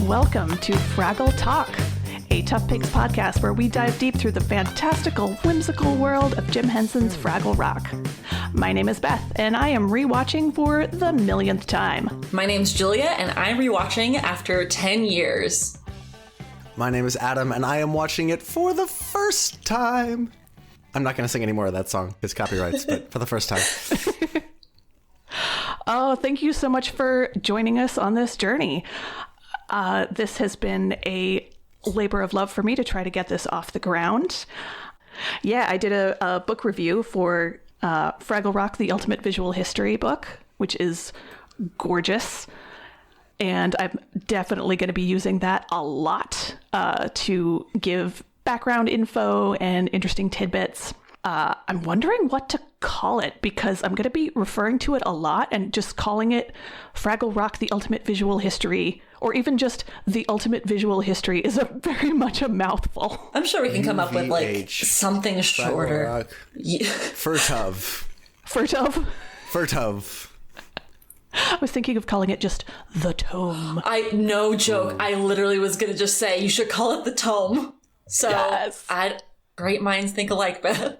Welcome to Fraggle Talk, a Tough Pigs podcast where we dive deep through the fantastical, whimsical world of Jim Henson's Fraggle Rock. My name is Beth, and I am rewatching for the millionth time. My name's Julia, and I'm rewatching after 10 years. My name is Adam, and I am watching it for the first time. I'm not going to sing any more of that song. It's copyrights, but for the first time. Oh, thank you so much for joining us on this journey. This has been a labor of love for me to try to get this off the ground. Yeah, I did a book review for Fraggle Rock, the Ultimate Visual History book, which is gorgeous. And I'm definitely going to be using that a lot to give background info and interesting tidbits. I'm wondering what to call it because I'm going to be referring to it a lot, and just calling it Fraggle Rock, the Ultimate Visual History, or even just the Ultimate Visual History is very much a mouthful. I'm sure we can come up with like something shorter. Furtov. I was thinking of calling it just the Tome. No joke. I literally was going to just say you should call it the Tome. So yes. Great minds think alike, Beth.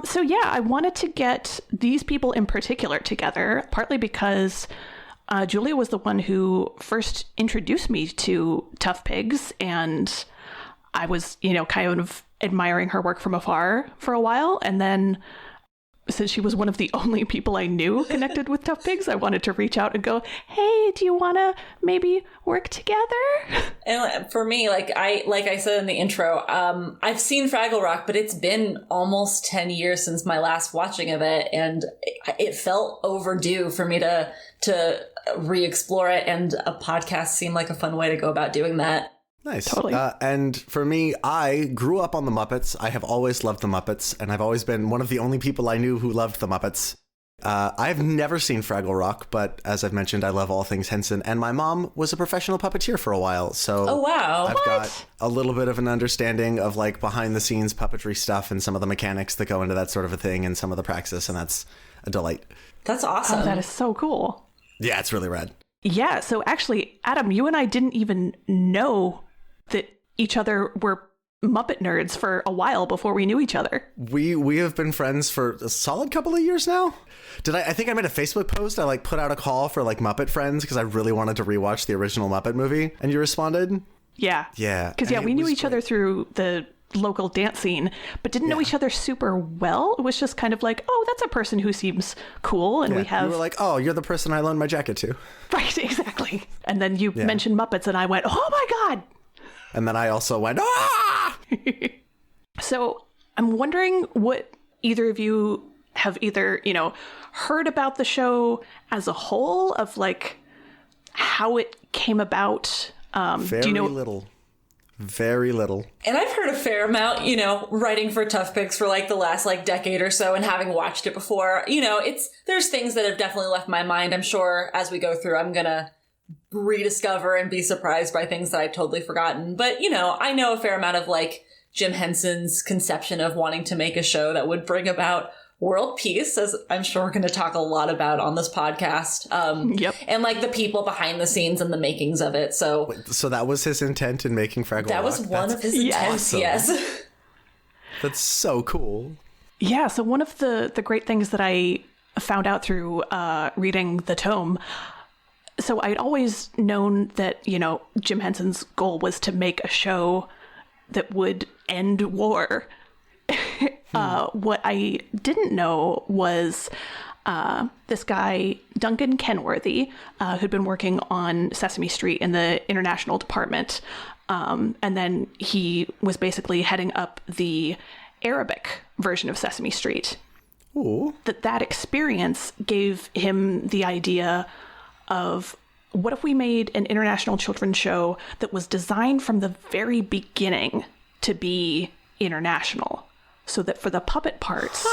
So yeah, I wanted to get these people in particular together, partly because Julia was the one who first introduced me to Tough Pigs, and I was, kind of admiring her work from afar for a while. And then since she was one of the only people I knew connected with Tough Pigs, I wanted to reach out and go, hey, do you want to maybe work together? And for me, like I said in the intro, I've seen Fraggle Rock, but it's been almost 10 years since my last watching of it. And it felt overdue for me to re-explore it. And a podcast seemed like a fun way to go about doing that. Nice. Totally. And for me, I grew up on the Muppets. I have always loved the Muppets, and I've always been one of the only people I knew who loved the Muppets. I've never seen Fraggle Rock, but as I've mentioned, I love all things Henson, and my mom was a professional puppeteer for a while, so oh wow, I've got a little bit of an understanding of like behind the scenes puppetry stuff and some of the mechanics that go into that sort of a thing and some of the praxis, and that's a delight. That's awesome. Oh, that is so cool. Yeah, it's really rad. Yeah, so actually, Adam, you and I didn't even know that each other were Muppet nerds for a while before we knew each other. We have been friends for a solid couple of years now. I think I made a Facebook post. I put out a call for Muppet friends because I really wanted to rewatch the original Muppet movie, and you responded? Yeah. Yeah. Because we knew each other through the local dance scene, but didn't know each other super well. It was just kind of like, oh, that's a person who seems cool, and we have... You were like, oh, you're the person I loaned my jacket to. Right, exactly. And then you mentioned Muppets, and I went, oh my God! And then I also went, ah! So I'm wondering what either of you have either, heard about the show as a whole, of how it came about. Very little. Very little. And I've heard a fair amount, writing for Tough Pigs for the last decade or so, and having watched it before, there's things that have definitely left my mind. I'm sure as we go through, I'm going to rediscover and be surprised by things that I've totally forgotten. But, I know a fair amount of Jim Henson's conception of wanting to make a show that would bring about world peace, as I'm sure we're going to talk a lot about on this podcast. Yep. And the people behind the scenes and the makings of it. So, so that was his intent in making Fraggle Rock? That was one of his intents, awesome. Yes. That's so cool. Yeah, so one of the great things that I found out through reading the tome, so I'd always known that, Jim Henson's goal was to make a show that would end war. What I didn't know was this guy, Duncan Kenworthy, who'd been working on Sesame Street in the international department. And then he was basically heading up the Arabic version of Sesame Street. Ooh. That experience gave him the idea of, what if we made an international children's show that was designed from the very beginning to be international, so that for the puppet parts,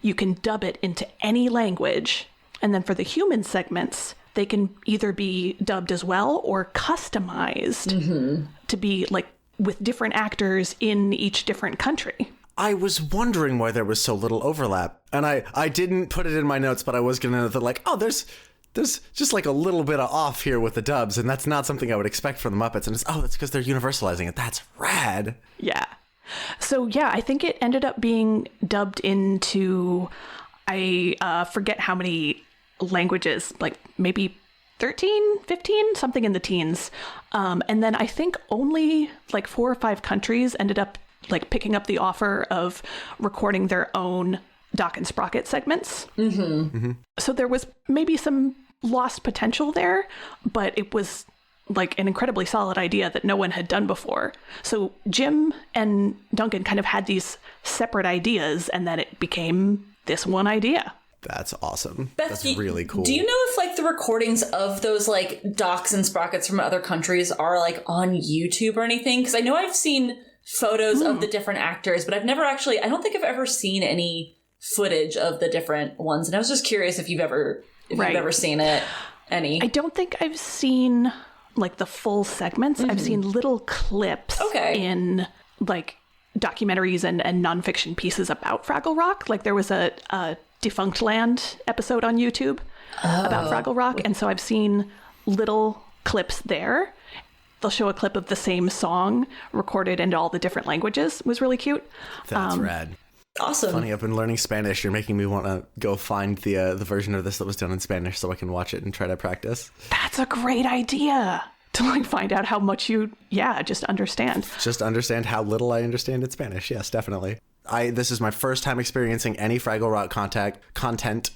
you can dub it into any language. And then for the human segments, they can either be dubbed as well or customized to be with different actors in each different country. I was wondering why there was so little overlap. And I didn't put it in my notes, but I was going to know that there's just like a little bit of off here with the dubs, and that's not something I would expect from the Muppets. And it's, that's because they're universalizing it. That's rad. Yeah. So, yeah, I think it ended up being dubbed into, I forget how many languages, like maybe 13, 15, something in the teens. And then I think only like 4 or 5 countries ended up like picking up the offer of recording their own Doc and Sprocket segments. So there was maybe some lost potential there, but it was like an incredibly solid idea that no one had done before. So Jim and Duncan kind of had these separate ideas, and then it became this one idea. That's awesome. Beth, That's really cool. Do you know if like the recordings of those like Docs and Sprockets from other countries are like on YouTube or anything? Because I know I've seen photos of the different actors, but I've never actually, I don't think I've ever seen any footage of the different ones. And I was just curious if you've ever you've ever seen it. Any? I don't think I've seen like the full segments. I've seen little clips in like documentaries and nonfiction pieces about Fraggle Rock. Like there was a Defunct Land episode on YouTube about Fraggle Rock. And so I've seen little clips there. They'll show a clip of the same song recorded into all the different languages. It was really cute. That's rad. Awesome. Funny, I've been learning Spanish. You're making me want to go find the version of this that was done in Spanish so I can watch it and try to practice. That's a great idea to like find out how much you, just understand. Just understand how little I understand in Spanish. Yes, definitely. This is my first time experiencing any Fraggle Rock content.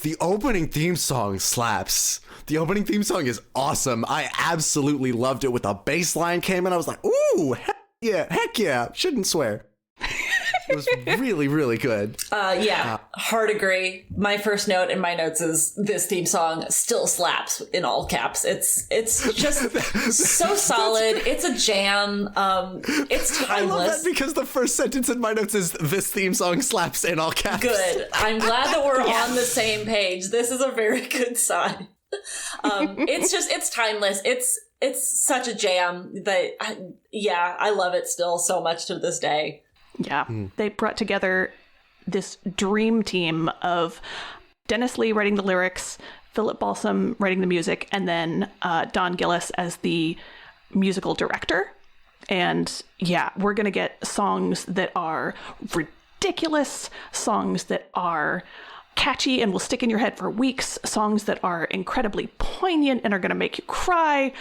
The opening theme song slaps. The opening theme song is awesome. I absolutely loved it. With a bass line came in, I was like, ooh, heck yeah. Shouldn't swear. It was really, really good. Hard agree. My first note in my notes is this theme song still slaps in all caps. It's just so solid. It's a jam. It's timeless. I love that because the first sentence in my notes is this theme song slaps in all caps. Good. I'm glad that we're on the same page. This is a very good sign. It's timeless. It's such a jam that I love it still so much to this day. Yeah, they brought together this dream team of Dennis Lee writing the lyrics, Philip Balsam writing the music, and then Don Gillis as the musical director. And we're going to get songs that are ridiculous, songs that are catchy and will stick in your head for weeks, songs that are incredibly poignant and are going to make you cry.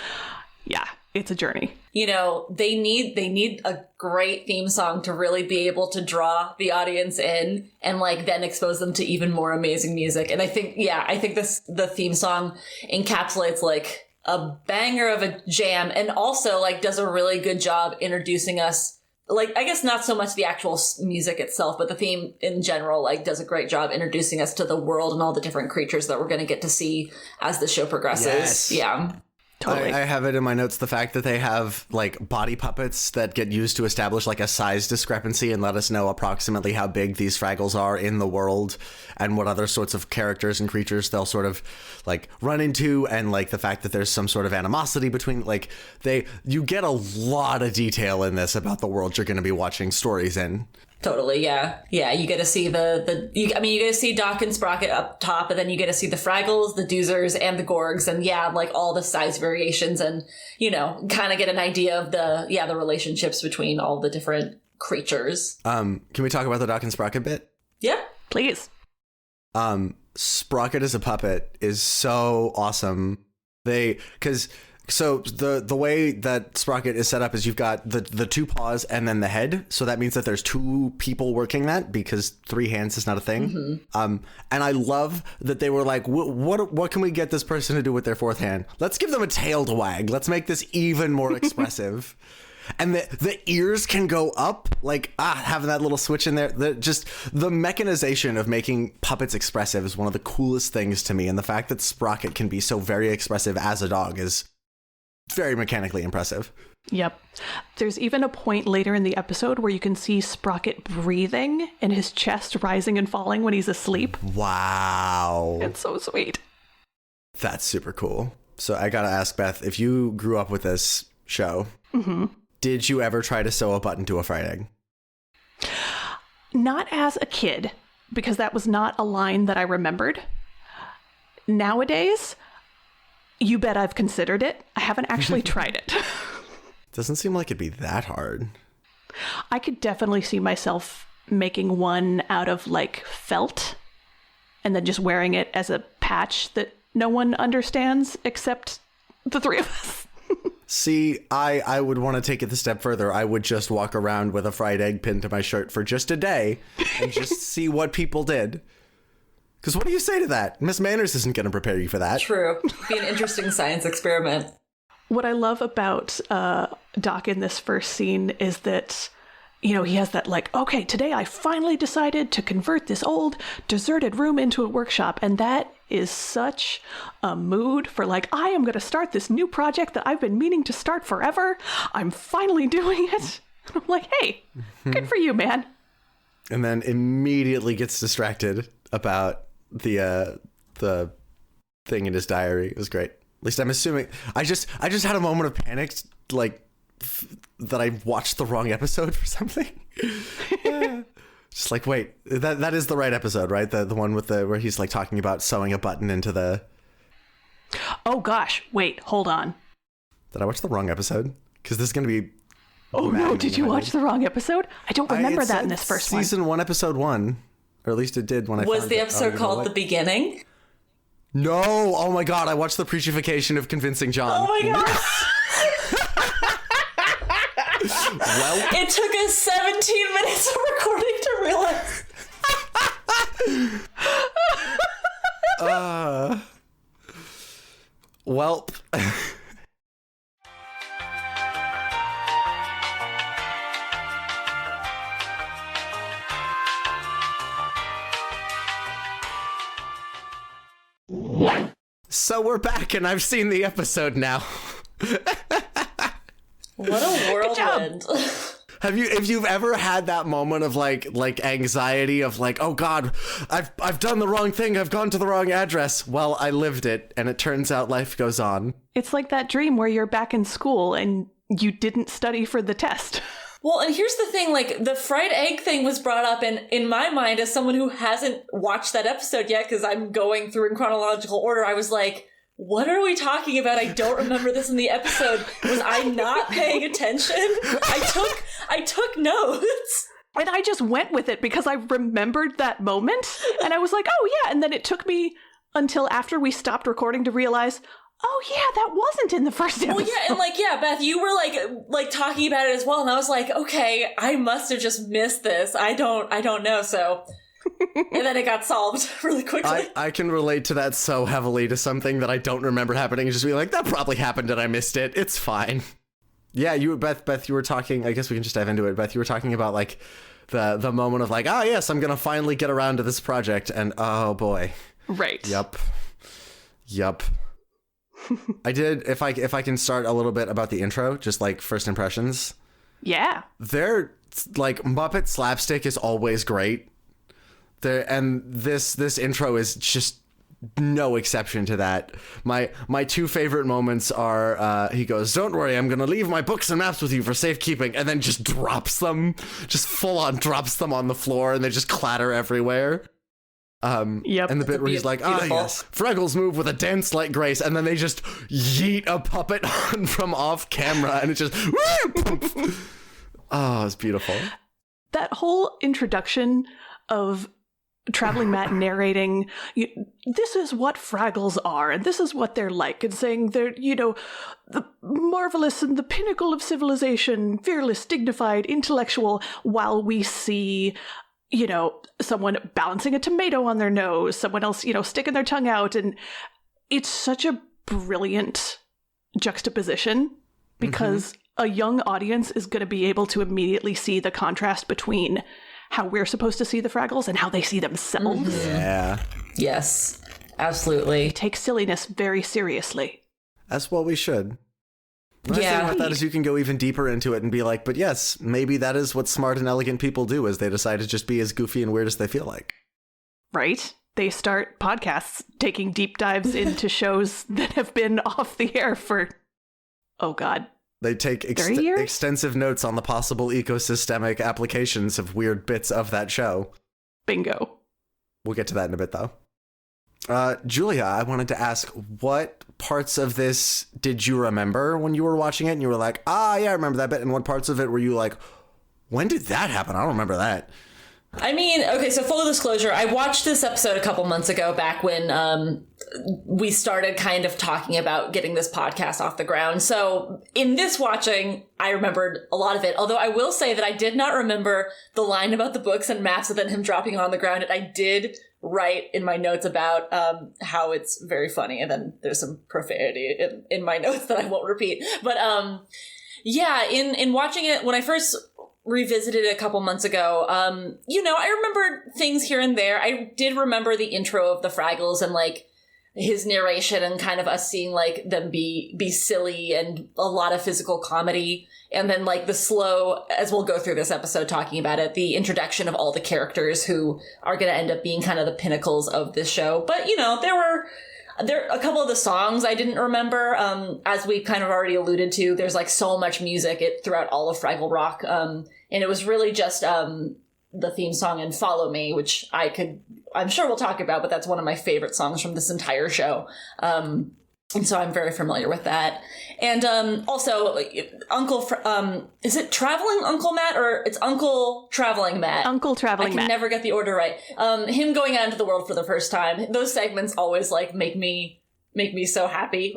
Yeah, it's a journey. You know, they need a great theme song to really be able to draw the audience in and like then expose them to even more amazing music. And I think the theme song encapsulates like a banger of a jam and also like does a really good job introducing us. Like, I guess not so much the actual music itself, but the theme in general, like, does a great job introducing us to the world and all the different creatures that we're going to get to see as the show progresses. Yes. Yeah. Totally. I have it in my notes, the fact that they have like body puppets that get used to establish like a size discrepancy and let us know approximately how big these Fraggles are in the world and what other sorts of characters and creatures they'll sort of like run into, and like the fact that there's some sort of animosity between like you get a lot of detail in this about the world you're going to be watching stories in. Totally, yeah. Yeah, you get to see you get to see Doc and Sprocket up top, and then you get to see the Fraggles, the Doozers, and the Gorgs, and like all the size variations, and, kind of get an idea of the relationships between all the different creatures. Can we talk about the Doc and Sprocket bit? Yeah. Please. Sprocket as a puppet is so awesome. So the way that Sprocket is set up is you've got the 2 paws and then the head. So that means that there's 2 people working that because 3 hands is not a thing. And I love that they were like, what can we get this person to do with their 4th hand? Let's give them a tail to wag. Let's make this even more expressive. And the ears can go up, like, having that little switch in there. The mechanization of making puppets expressive is one of the coolest things to me. And the fact that Sprocket can be so very expressive as a dog is very mechanically impressive. Yep. There's even a point later in the episode where you can see Sprocket breathing and his chest rising and falling when he's asleep. Wow. It's so sweet. That's super cool. So I gotta ask, Beth, if you grew up with this show, did you ever try to sew a button to a fried egg? Not as a kid, because that was not a line that I remembered. nowadays, you bet I've considered it. I haven't actually tried it. Doesn't seem like it'd be that hard. I could definitely see myself making one out of like felt and then just wearing it as a patch that no one understands except the three of us. See, I would want to take it a step further. I would just walk around with a fried egg pinned to my shirt for just a day and just see what people did. Because what do you say to that? Miss Manners isn't going to prepare you for that. True. Be an interesting science experiment. What I love about Doc in this first scene is that, you know, he has that like, okay, today I finally decided to convert this old deserted room into a workshop. And that is such a mood for like, I am going to start this new project that I've been meaning to start forever. I'm finally doing it. And I'm like, hey, good for you, man. And then immediately gets distracted about the thing in his diary. It was great. At least I'm assuming. I just had a moment of panic, like that I watched the wrong episode for something. Just like, wait, that is the right episode, right? The one with where he's like talking about sewing a button into the. Oh gosh, wait, hold on. Did I watch the wrong episode? Because this is going to be. Oh no, did you watch the wrong episode? I don't remember that in this first one. Season 1, episode 1. Or at least it did when I Was found the it. episode called The Beginning? No! Oh my god, I watched the preachification of Convincing John. Oh my god! Well, It took us 17 minutes of recording to realize. well. So we're back, and I've seen the episode now. What a whirlwind. If you've ever had that moment of like anxiety of like, oh god, I've done the wrong thing, I've gone to the wrong address. Well, I lived it, and it turns out life goes on. It's like that dream where you're back in school and you didn't study for the test. Well, and here's the thing, like, the fried egg thing was brought up, and in my mind, as someone who hasn't watched that episode yet, because I'm going through in chronological order, I was like, what are we talking about? I don't remember this in the episode. Was I not paying attention? I took notes. And I just went with it because I remembered that moment. And I was like, oh yeah. And then it took me until after we stopped recording to realize, oh yeah, that wasn't in the first episode. Well, yeah, and like, yeah, Beth, you were like talking about it as well, and I was like, okay, I must have just missed this. I don't know, so... And then it got solved really quickly. I can relate to that so heavily, to something that I don't remember happening, and just be like, that probably happened and I missed it. It's fine. Yeah, Beth, you were talking, I guess we can just dive into it. Beth, you were talking about like the moment of like, ah, yes, I'm going to finally get around to this project. And oh boy. Right. Yup. I did, if I can start a little bit about the intro, just like first impressions. Yeah. They're like, Muppet slapstick is always great. And this intro is just no exception to that. My two favorite moments are he goes, "Don't worry, I'm gonna leave my books and maps with you for safekeeping," and then just drops them, just full on drops them on the floor, and they just clatter everywhere. Yep. And the bit where he's like, yes, Fraggles move with a dance-like grace, and then they just yeet a puppet on from off camera, and it just oh, it's beautiful. That whole introduction of Traveling Matt narrating, this is what Fraggles are, and this is what they're like, and saying they're, the marvelous and the pinnacle of civilization, fearless, dignified, intellectual, while we see, someone balancing a tomato on their nose, someone else, sticking their tongue out, and it's such a brilliant juxtaposition, because a young audience is going to be able to immediately see the contrast between how we're supposed to see the Fraggles and how they see themselves. Mm-hmm. Yeah. Yes, absolutely. They take silliness very seriously. As well we should. The nice thing about that is you can go even deeper into it and be like, but yes, maybe that is what smart and elegant people do, is they decide to just be as goofy and weird as they feel like. Right? They start podcasts taking deep dives into shows that have been off the air for, oh God, they take extensive notes on the possible ecosystemic applications of weird bits of that show. Bingo. We'll get to that in a bit, though. Julia, I wanted to ask, what parts of this did you remember when you were watching it and you were like, yeah, I remember that bit? And what parts of it were you like, when did that happen? I don't remember that. I mean, okay, so full disclosure, I watched this episode a couple months ago back when we started kind of talking about getting this podcast off the ground. So in this watching, I remembered a lot of it, although I will say that I did not remember the line about the books and maps and then him dropping on the ground. And I did write in my notes about how it's very funny, and then there's some profanity in my notes that I won't repeat. But yeah, in watching it, when I first revisited it a couple months ago, I remember things here and there. I did remember the intro of the Fraggles and like his narration and kind of us seeing like them be silly and a lot of physical comedy. And then like the slow, as we'll go through this episode talking about it, the introduction of all the characters who are going to end up being kind of the pinnacles of this show. But, there a couple of the songs I didn't remember. As we kind of already alluded to, there's like so much music throughout all of Fraggle Rock. And it was really just the theme song and Follow Me, which I'm sure we'll talk about, but that's one of my favorite songs from this entire show. And so I'm very familiar with that. And also, is it Traveling Uncle Matt or it's Uncle Traveling Matt? Uncle Traveling Matt. I can never get the order right. Him going out into the world for the first time. Those segments always like make me so happy.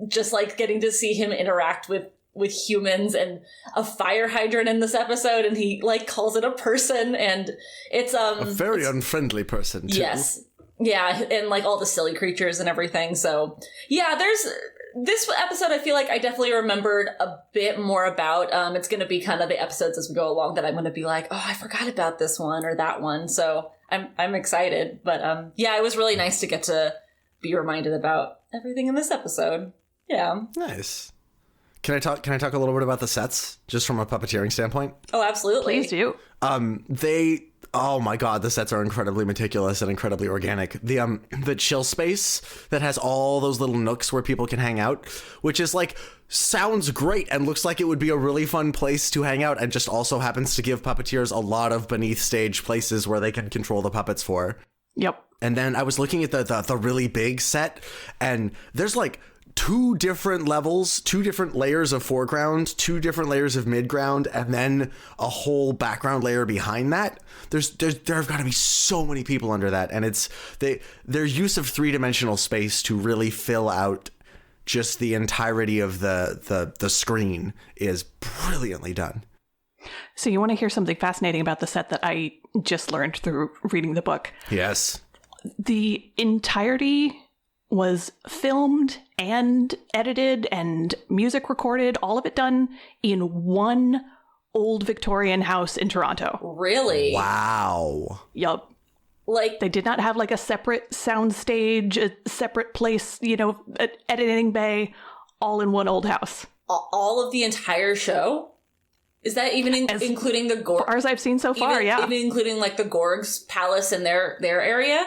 Just like getting to see him interact with humans and a fire hydrant in this episode, and he like calls it a person, and it's a very unfriendly person too. Yes. Yeah, and like all the silly creatures and everything. So yeah, there's this episode I feel like I definitely remembered a bit more about. It's going to be kind of the episodes as we go along that I'm going to be like, oh, I forgot about this one or that one. So I'm excited. But yeah, it was really nice to get to be reminded about everything in this episode. Yeah. Nice. Can I talk a little bit about the sets just from a puppeteering standpoint? Oh, absolutely. Please do. Oh my god, the sets are incredibly meticulous and incredibly organic. The chill space that has all those little nooks where people can hang out, which is like sounds great and looks like it would be a really fun place to hang out, and just also happens to give puppeteers a lot of beneath stage places where they can control the puppets for. Yep. And then I was looking at the really big set, and there's like 2 different levels, 2 different layers of foreground, 2 different layers of midground, and then a whole background layer behind that. There have got to be so many people under that, and it's their use of 3-dimensional space to really fill out just the entirety of the screen is brilliantly done. So you want to hear something fascinating about the set that I just learned through reading the book? Yes. The entirety was filmed and edited and music recorded, all of it done in one old Victorian house in Toronto. Really? Wow. Yup. Like, they did not have like a separate sound stage, a separate place, an editing bay, all in one old house. All of the entire show? Is that even including the Gorg? As I've seen so far, yeah. Even including like the Gorg's palace in their area?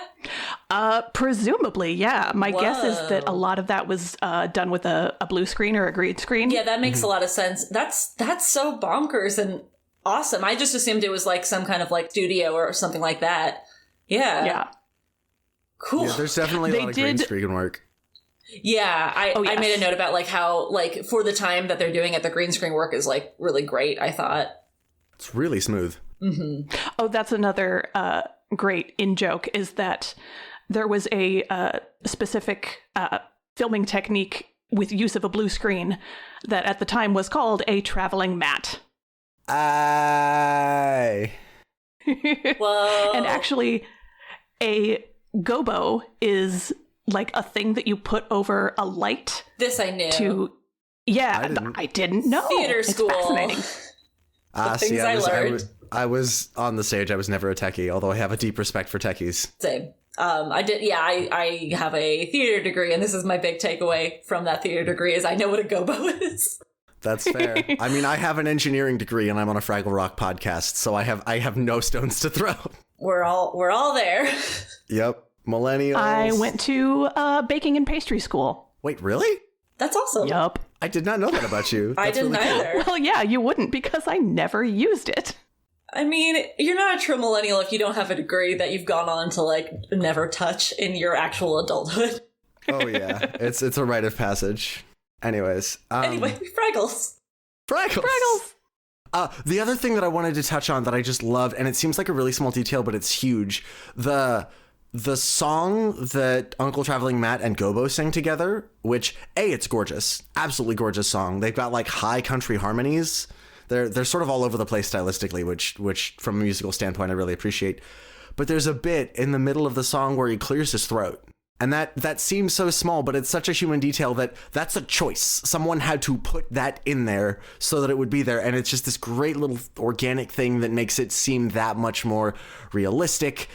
Presumably, yeah. My guess is that a lot of that was done with a blue screen or a green screen. Yeah, that makes a lot of sense. That's so bonkers and awesome. I just assumed it was like some kind of like studio or something like that. Yeah. Yeah. Cool. Yeah, there's definitely a lot of green screen work. Yeah, yes. I made a note about like how like for the time that they're doing it, the green screen work is like really great, I thought. It's really smooth. Mm-hmm. Oh, that's another great in-joke, is that there was a specific filming technique with use of a blue screen that at the time was called a traveling mat. Aye. Whoa. And actually, a gobo is like a thing that you put over a light. This I knew. I didn't know. Theater school. It's fascinating. Things I learned. I was on the stage. I was never a techie, although I have a deep respect for techies. Same. I did. Yeah, I have a theater degree, and this is my big takeaway from that theater degree is I know what a gobo is. That's fair. I mean, I have an engineering degree, and I'm on a Fraggle Rock podcast, so I have no stones to throw. We're all there. Yep. Millennials. I went to baking and pastry school. Wait, really? That's awesome. Yup. I did not know that about you. I didn't really either. Well, yeah, you wouldn't, because I never used it. I mean, you're not a true millennial if you don't have a degree that you've gone on to, like, never touch in your actual adulthood. Oh, yeah. It's a rite of passage. Anyways. Anyway, Fraggles. Fraggles! The other thing that I wanted to touch on that I just loved, and it seems like a really small detail, but it's huge. The song that Uncle Traveling Matt and Gobo sing together, which, it's gorgeous. Absolutely gorgeous song. They've got, like, high country harmonies. They're sort of all over the place stylistically, which from a musical standpoint I really appreciate. But there's a bit in the middle of the song where he clears his throat. And that seems so small, but it's such a human detail that's a choice. Someone had to put that in there so that it would be there. And it's just this great little organic thing that makes it seem that much more realistic.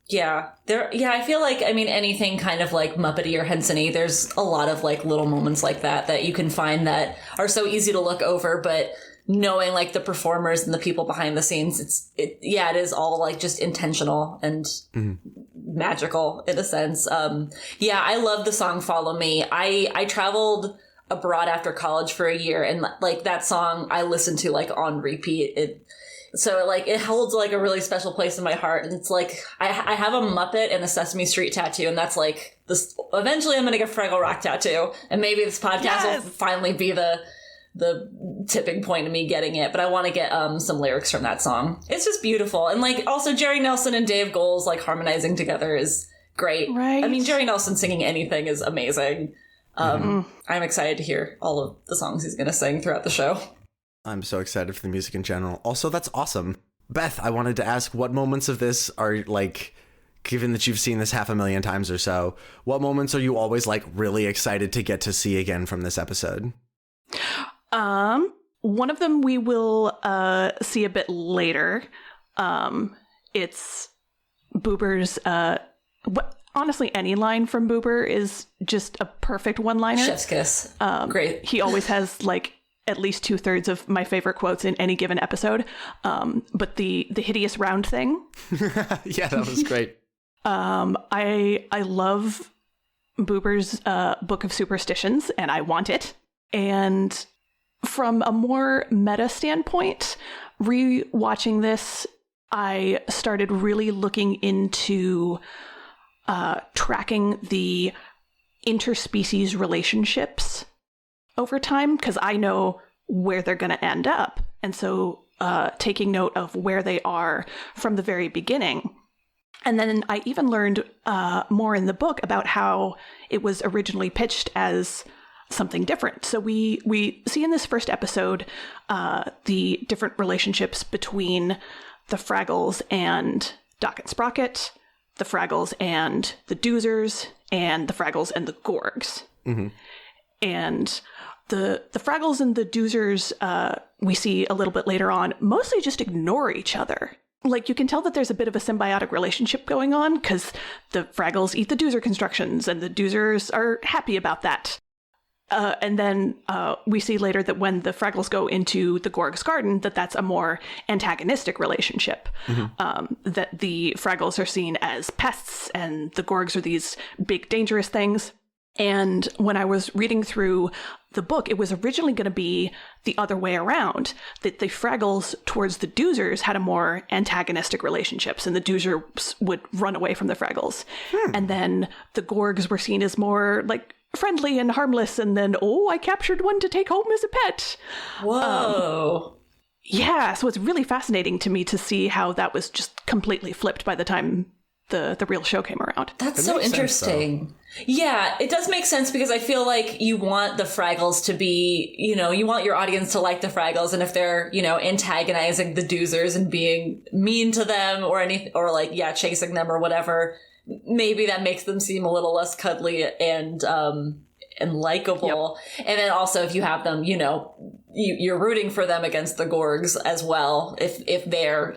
Yeah, I feel like, I mean, anything kind of like Muppety or Henson-y, there's a lot of like little moments like that you can find that are so easy to look over, but knowing like the performers and the people behind the scenes, it is all like just intentional and magical in a sense. I love the song Follow Me. I traveled abroad after college for a year, and like that song I listened to like on repeat. It holds like a really special place in my heart. And it's like I have a Muppet and a Sesame Street tattoo, and that's like this. Eventually I'm gonna get a Fraggle Rock tattoo, and maybe this podcast will finally be the tipping point of me getting it. But I want to get some lyrics from that song. It's just beautiful. And like also Jerry Nelson and Dave Goelz like harmonizing together is great. Right. I mean, Jerry Nelson singing anything is amazing. I'm excited to hear all of the songs he's gonna sing throughout the show. I'm so excited for the music in general. Also, that's awesome. Beth, I wanted to ask, what moments of this are like, given that you've seen this 500,000 times or so, what moments are you always like really excited to get to see again from this episode? One of them we will see a bit later. It's Boober's honestly, any line from Boober is just a perfect one-liner. Chef's kiss. Great. He always has like at least 2/3 of my favorite quotes in any given episode. But the hideous round thing. Yeah, that was great. I love Boober's Book of Superstitions, and I want it. And from a more meta standpoint, rewatching this, I started really looking into tracking the interspecies relationships over time, because I know where they're going to end up. And so taking note of where they are from the very beginning. And then I even learned more in the book about how it was originally pitched as something different. So we see in this first episode the different relationships between the Fraggles and Doc and Sprocket, the Fraggles and the Doozers, and the Fraggles and the Gorgs. Mm-hmm. And the Fraggles and the Doozers, we see a little bit later on, mostly just ignore each other. Like, you can tell that there's a bit of a symbiotic relationship going on, because the Fraggles eat the Doozer constructions, and the Doozers are happy about that. And then we see later that when the Fraggles go into the Gorg's garden, that's a more antagonistic relationship. Mm-hmm. That the Fraggles are seen as pests, and the Gorgs are these big, dangerous things. And when I was reading through the book, it was originally going to be the other way around, that the Fraggles towards the Doozers had a more antagonistic relationships, and the Doozers would run away from the Fraggles. And then the Gorgs were seen as more like friendly and harmless, and then, I captured one to take home as a pet. Whoa. Yeah, so it's really fascinating to me to see how that was just completely flipped by the time the real show came around. That's so interesting. Yeah, it does make sense, because I feel like you want the Fraggles to be, you want your audience to like the Fraggles, and if they're, antagonizing the Doozers and being mean to them or chasing them or whatever, maybe that makes them seem a little less cuddly and likable. Yep. And then also if you have them, you're rooting for them against the Gorgs as well, if they're,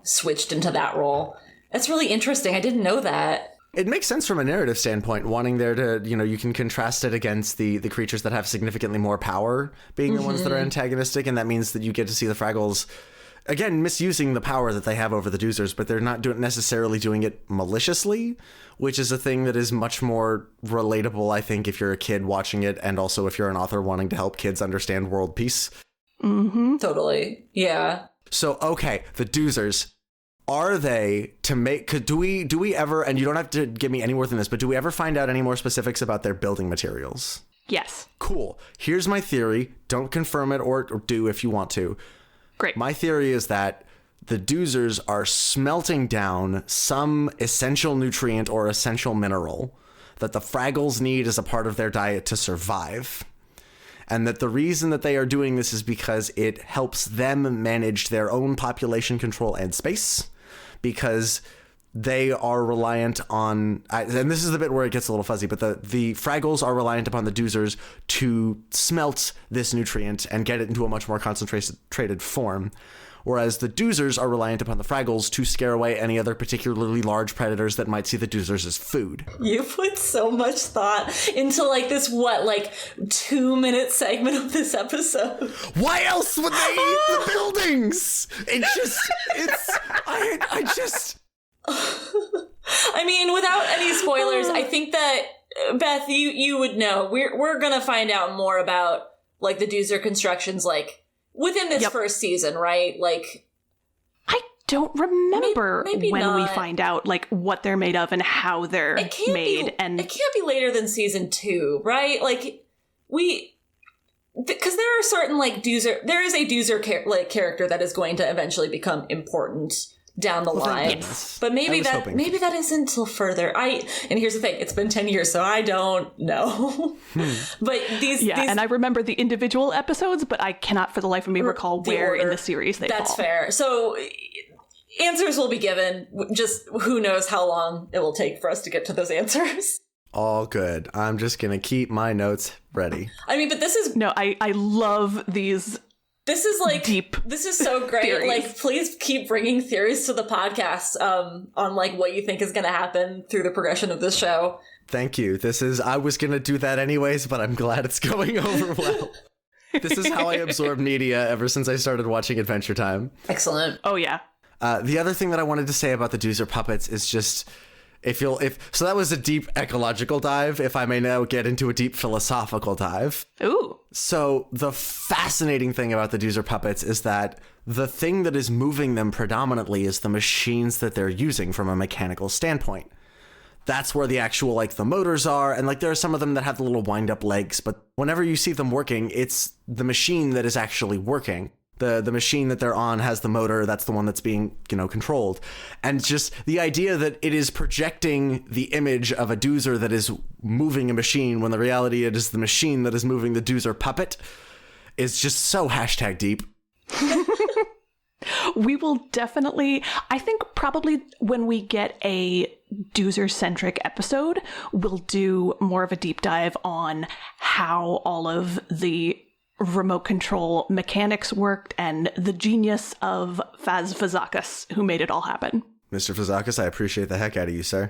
switched into that role. That's really interesting. I didn't know that. It makes sense from a narrative standpoint, wanting there to, you can contrast it against the creatures that have significantly more power being the ones that are antagonistic. And that means that you get to see the Fraggles, again, misusing the power that they have over the Doozers, but they're not necessarily doing it maliciously, which is a thing that is much more relatable, I think, if you're a kid watching it, and also if you're an author wanting to help kids understand world peace. Mm-hmm. Totally. Yeah. So, okay, the doozers. Are they to make, do we ever, and you don't have to give me any more than this, but do we ever find out any more specifics about their building materials? Yes. Cool. Here's my theory. Don't confirm it or do if you want to. Great. My theory is that the doozers are smelting down some essential nutrient or essential mineral that the Fraggles need as a part of their diet to survive. And that the reason that they are doing this is because it helps them manage their own population control and space, because they are reliant on, and this is the bit where it gets a little fuzzy, but the Fraggles are reliant upon the doozers to smelt this nutrient and get it into a much more concentrated form. Whereas the doozers are reliant upon the Fraggles to scare away any other particularly large predators that might see the doozers as food. You put so much thought into like this, 2-minute segment of this episode. Why else would they eat the buildings? I mean, without any spoilers, I think that, Beth, you would know. We're gonna find out more about, like, the doozer constructions, like, within this first season, right? Like, I don't remember maybe when not. we find out like what they're made of and how they're made. And it can't be later than season 2, right? Like, because there are certain like there is a doozer character that is going to eventually become important down the line. Yes. But maybe that isn't until further. And here's the thing, it's been 10 years, so I don't know. But these and I remember the individual episodes, but I cannot for the life of me recall where in the series they fall. That's fair. So answers will be given. Just who knows how long it will take for us to get to those answers. All good. I'm just going to keep my notes ready. I mean, but this is... No, I love these... This is like deep. This is so great. Theories. Like, please keep bringing theories to the podcast on like what you think is going to happen through the progression of this show. Thank you. I was going to do that anyways, but I'm glad it's going over well. This is how I absorb media ever since I started watching Adventure Time. Excellent. Oh yeah. The other thing that I wanted to say about the doozer puppets is just so that was a deep ecological dive. If I may now get into a deep philosophical dive. Ooh. So the fascinating thing about the doozer puppets is that the thing that is moving them predominantly is the machines that they're using from a mechanical standpoint. That's where the actual, like, the motors are. And, like, there are some of them that have the little wind-up legs. But whenever you see them working, it's the machine that is actually working. The machine that they're on has the motor. That's the one that's being, controlled. And just the idea that it is projecting the image of a doozer that is moving a machine when the reality it is the machine that is moving the doozer puppet is just so #deep. We will definitely, I think probably when we get a doozer-centric episode, we'll do more of a deep dive on how all of the remote control mechanics worked and the genius of Faz Fazakas, who made it all happen. Mr. Fazakas, I appreciate the heck out of you, sir.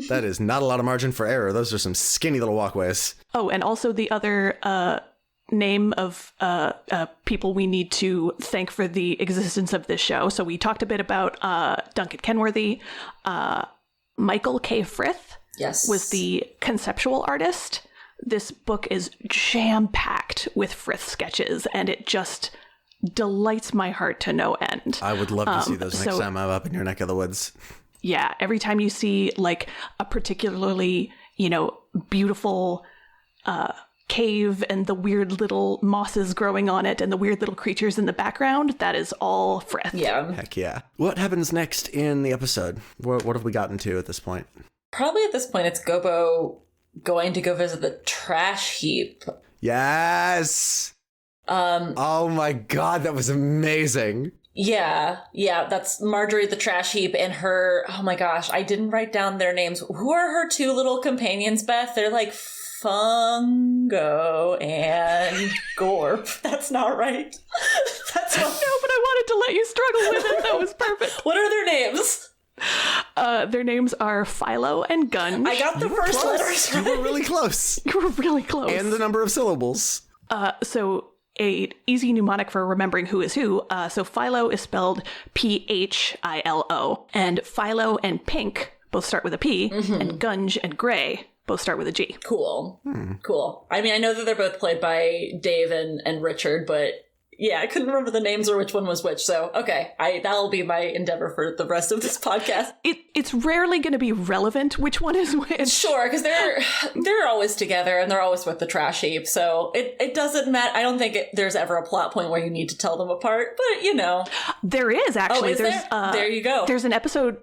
That is not a lot of margin for error. Those are some skinny little walkways. Oh, and also the other name of people we need to thank for the existence of this show. So we talked a bit about Duncan Kenworthy. Michael K. Frith was the conceptual artist. This book is jam-packed with Frith sketches, and it just delights my heart to no end. I would love to see those next time I'm up in your neck of the woods. Yeah, every time you see, like, a particularly, beautiful cave and the weird little mosses growing on it and the weird little creatures in the background, that is all Frith. Yeah. Heck yeah. What happens next in the episode? What have we gotten to at this point? Probably at this point, it's Gobo going to go visit the trash heap. Yes. Oh my god, that was amazing. Yeah, that's Marjorie the trash heap and her, oh my gosh, I didn't write down their names. Who are her two little companions, Beth? They're like Fungo and Gorp. That's not right. That's not... No, but I wanted to let you struggle with it. That was perfect. What are their names? Their names are Philo and Gunge. I got the first letters right. You were really close. You were really close. And the number of syllables. So a easy mnemonic for remembering who is who. So Philo is spelled Philo, and Philo and Pink both start with a P, and Gunge and Gray both start with a G. Cool. Cool. I mean, I know that they're both played by Dave and Richard, but Yeah, I couldn't remember the names or which one was which. So, okay, that'll be my endeavor for the rest of this podcast. It's rarely going to be relevant which one is which. Sure, because they're always together and they're always with the trash heap. So it doesn't matter. I don't think there's ever a plot point where you need to tell them apart. But, you know. There is, actually. Oh, there? There you go. There's an episode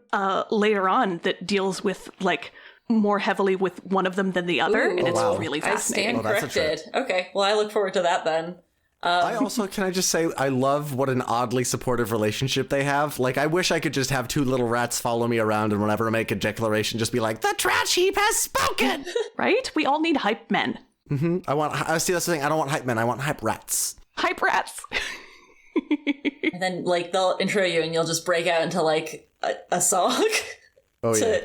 later on that deals with, like, more heavily with one of them than the other. Ooh, and it's really fascinating. I stand corrected. Okay, well, I look forward to that then. Can I just say, I love what an oddly supportive relationship they have. Like, I wish I could just have two little rats follow me around and whenever I make a declaration, just be like, the trash heap has spoken! Right? We all need hype men. Mm-hmm. See, that's the thing. I don't want hype men. I want hype rats. Hype rats. And then, like, they'll intro you and you'll just break out into, like, a song. Oh, yeah.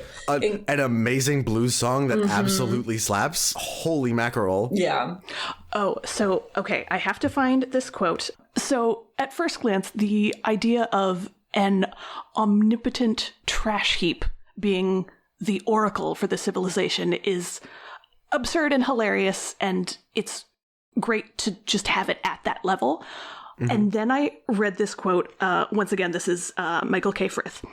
An amazing blues song that absolutely slaps. Holy mackerel. Yeah. Oh, so, okay, I have to find this quote. So, at first glance, the idea of an omnipotent trash heap being the oracle for the civilization is absurd and hilarious, and it's great to just have it at that level. Mm-hmm. And then I read this quote. Once again, this is Michael K. Frith.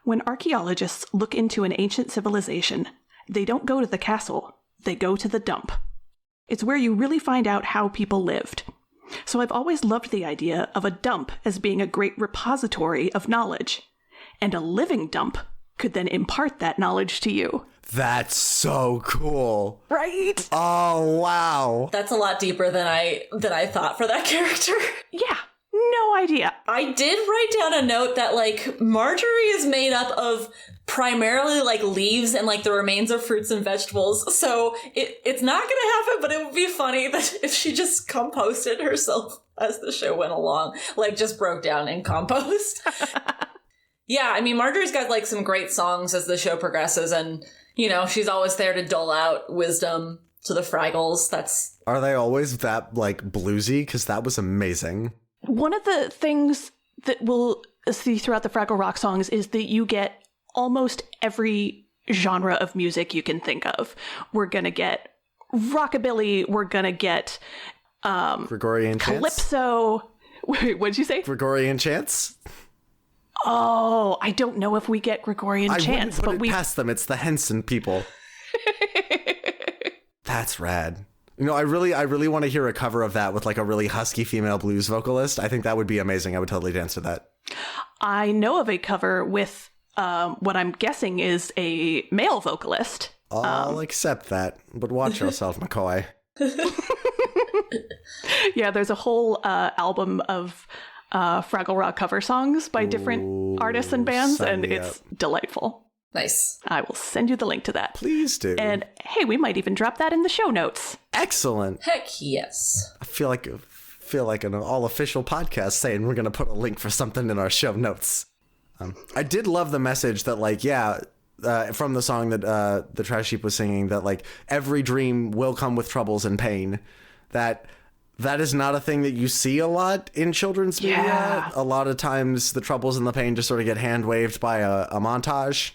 When archaeologists look into an ancient civilization, they don't go to the castle, they go to the dump. It's where you really find out how people lived. So I've always loved the idea of a dump as being a great repository of knowledge. And a living dump could then impart that knowledge to you. That's so cool. Right? Oh, wow. That's a lot deeper than I thought for that character. Yeah. No idea. I did write down a note that, like, Marjorie is made up of primarily, like, leaves and, like, the remains of fruits and vegetables. So it's not going to happen, but it would be funny that if she just composted herself as the show went along, like, just broke down in compost. Yeah, I mean, Marjorie's got, like, some great songs as the show progresses, and, you know, she's always there to dole out wisdom to the Fraggles. Are they always that, like, bluesy? Because that was amazing. One of the things that we'll see throughout the Fraggle Rock songs is that you get almost every genre of music you can think of. We're going to get rockabilly. We're going to get Gregorian calypso. Chants? Wait, what did you say? Gregorian chants? Oh, I don't know if we get Gregorian chants, but we pass them. It's the Henson people. That's rad. You know, I really want to hear a cover of that with, like, a really husky female blues vocalist. I think that would be amazing. I would totally dance to that. I know of a cover with what I'm guessing is a male vocalist. I'll accept that, but watch yourself, McCoy. Yeah, there's a whole album of Fraggle Rock cover songs by different artists and bands, and it's delightful. An I will send you the link to that. Please do. And hey, we might even drop that in the show notes. Excellent. Heck yes. I feel like an all-official podcast saying we're going to put a link for something in our show notes. I did love the message that, like, from the song that the Trash Heap was singing, that, like, every dream will come with troubles and pain. That is not a thing that you see a lot in children's media. Yeah. A lot of times the troubles and the pain just sort of get hand-waved by a montage.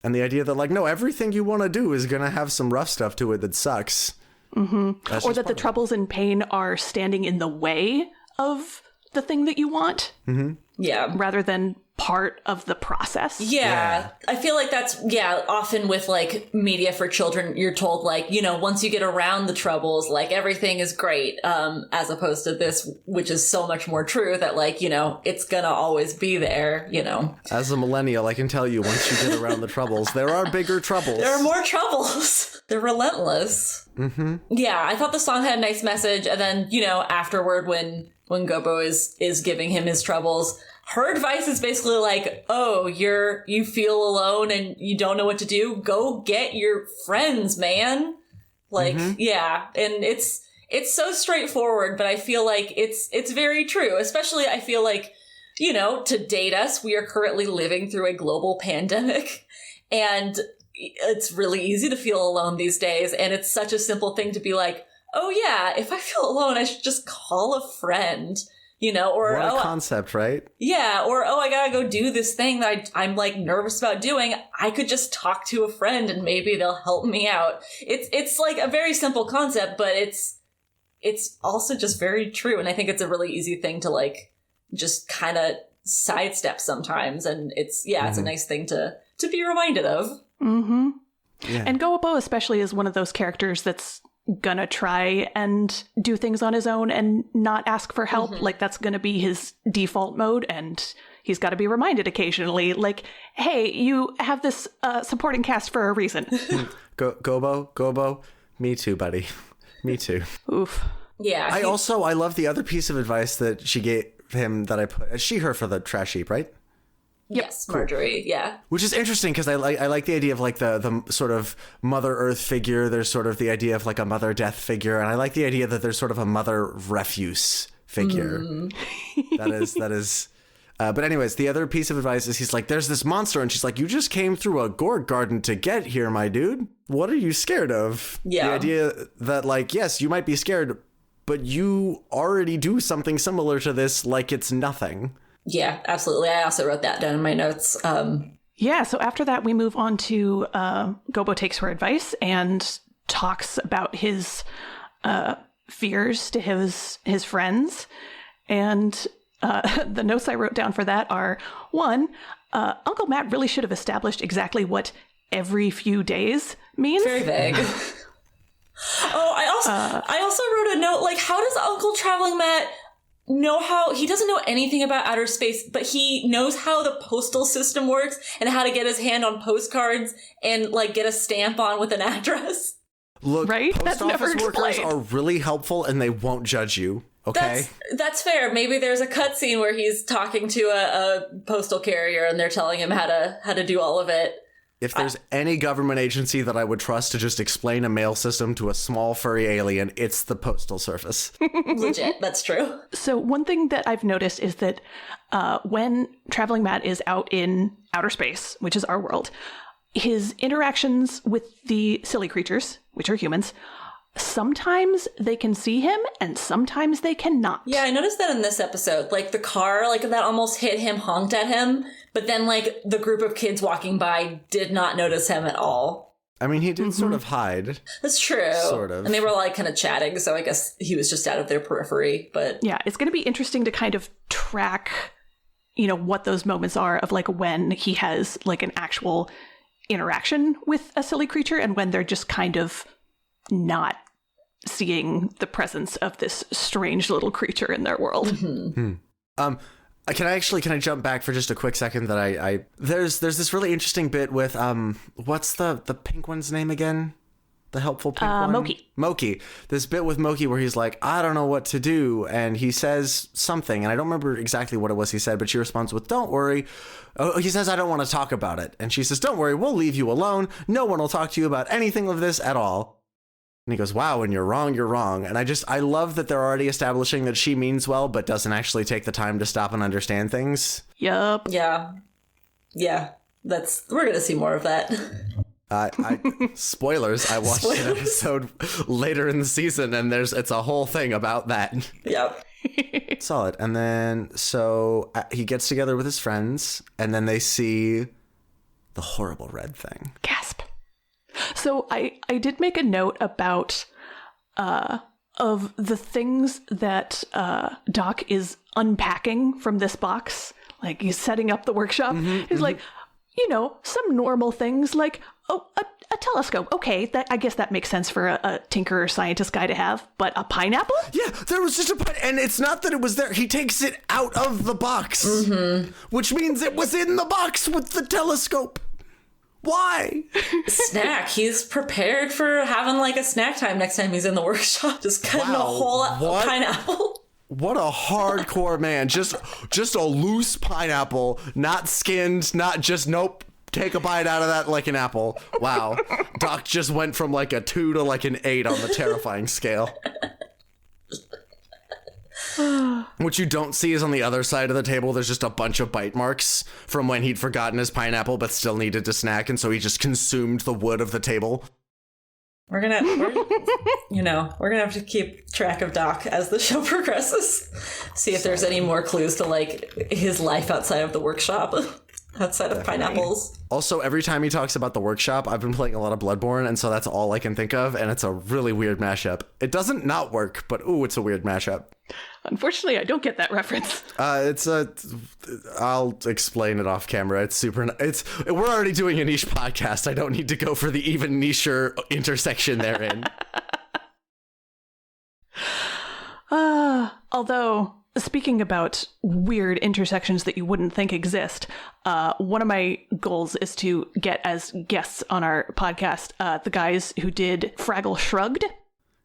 And the idea that, like, no, everything you want to do is going to have some rough stuff to it that sucks. Mm-hmm. Or that the troubles and pain are standing in the way of the thing that you want. Mm-hmm. Yeah. Rather than part of the process. Yeah. I feel like that's, often with, like, media for children, you're told, like, you know, once you get around the troubles, like, everything is great, as opposed to this, which is so much more true that, like, you know, it's gonna always be there, you know. As a millennial, I can tell you, once you get around the troubles, there are bigger troubles. There are more troubles. They're relentless. Mm-hmm. Yeah, I thought the song had a nice message, and then, you know, afterward, when Gobo is giving him his troubles, her advice is basically like, oh, you feel alone and you don't know what to do? Go get your friends, man. Like, yeah. And it's so straightforward, but I feel like it's very true. Especially, I feel like, you know, to date us, we are currently living through a global pandemic, and it's really easy to feel alone these days. And it's such a simple thing to be like, oh yeah, if I feel alone, I should just call a friend. You know, or what a concept, right? Yeah, or I gotta go do this thing that I'm like nervous about doing. I could just talk to a friend and maybe they'll help me out. It's like a very simple concept, but it's it's also just very true. And I think it's a really easy thing to like just kind of sidestep sometimes. And it's a nice thing to be reminded of. Mm-hmm. Yeah. And Go-Bo especially is one of those characters that's gonna try and do things on his own and not ask for help. Like that's gonna be his default mode, and he's got to be reminded occasionally, like, hey, you have this supporting cast for a reason. Go-Bo, me too, buddy. Me too. Oof. Yeah. I love the other piece of advice that she gave him that I put, her for the trash heap, right? Yes, Marjorie, yeah. Which is interesting because I like the idea of like the sort of Mother Earth figure. There's sort of the idea of like a Mother Death figure, and I like the idea that there's sort of a Mother Refuse figure. That is. But anyways, the other piece of advice is he's like, there's this monster, and she's like, you just came through a gourd garden to get here, my dude. What are you scared of? Yeah. The idea that like, yes, you might be scared, but you already do something similar to this, like it's nothing. Yeah, absolutely. I also wrote that down in my notes. Yeah, so after that, we move on to Go-Bo takes her advice and talks about his fears to his friends. And the notes I wrote down for that are, one, Uncle Matt really should have established exactly what every few days means. Very vague. I also wrote a note, like, how does Uncle Traveling Matt know how he doesn't know anything about outer space, but he knows how the postal system works and how to get his hand on postcards and like get a stamp on with an address. Look, right? Post That's office never workers explained. are really helpful and they won't judge you. Okay. That's fair. Maybe there's a cutscene where he's talking to a postal carrier and they're telling him how to do all of it. If there's any government agency that I would trust to just explain a mail system to a small furry alien, it's the Postal Service. Legit, that's true. So one thing that I've noticed is that when Traveling Matt is out in outer space, which is our world, his interactions with the silly creatures, which are humans, sometimes they can see him and sometimes they cannot. Yeah, I noticed that in this episode. Like the car, like that almost hit him, honked at him, but then like the group of kids walking by did not notice him at all. I mean, he did sort of hide. That's true. Sort of. And they were like kind of chatting, so I guess he was just out of their periphery, but... Yeah, it's going to be interesting to kind of track, what those moments are of like when he has like an actual interaction with a silly creature and when they're just kind of not seeing the presence of this strange little creature in their world. Can I jump back for just a quick second that I there's this really interesting bit with what's the pink one's name again? The helpful pink one? Moki. This bit with Moki where he's like, I don't know what to do, and he says something, and I don't remember exactly what it was he said, but she responds with, don't worry. Oh, he says, I don't want to talk about it. And she says, don't worry, we'll leave you alone. No one will talk to you about anything of this at all. And he goes, wow, when you're wrong, you're wrong. And I love that they're already establishing that she means well, but doesn't actually take the time to stop and understand things. Yup. Yeah. We're going to see more of that. Spoilers, I watched an episode later in the season, and it's a whole thing about that. Yep. Solid. And then, so he gets together with his friends, and then they see the horrible red thing. Gasp. So I did make a note about of the things that Doc is unpacking from this box. Like he's setting up the workshop. He's like, some normal things like, a telescope. Okay, I guess that makes sense for a tinker or scientist guy to have. But a pineapple? Yeah, there was just and it's not that it was there. He takes it out of the box, which means it was in the box with the telescope. Why? Snack. He's prepared for having like a snack time next time he's in the workshop. Just cutting a whole pineapple. What a hardcore man. Just a loose pineapple, not skinned, not just, nope, take a bite out of that like an apple. Wow. Doc just went from like a 2 to like an 8 on the terrifying scale. What you don't see is on the other side of the table, there's just a bunch of bite marks from when he'd forgotten his pineapple but still needed to snack, and so he just consumed the wood of the table. We're gonna have to keep track of Doc as the show progresses. See if there's any more clues to like his life outside of the workshop. outside of pineapples. Also, every time he talks about the workshop, I've been playing a lot of Bloodborne, and so that's all I can think of, and it's a really weird mashup. It doesn't not work, but ooh, it's a weird mashup. Unfortunately, I don't get that reference. I'll explain it off camera. We're already doing a niche podcast. I don't need to go for the even nicher intersection therein. Although, speaking about weird intersections that you wouldn't think exist, one of my goals is to get as guests on our podcast the guys who did Fraggle Shrugged.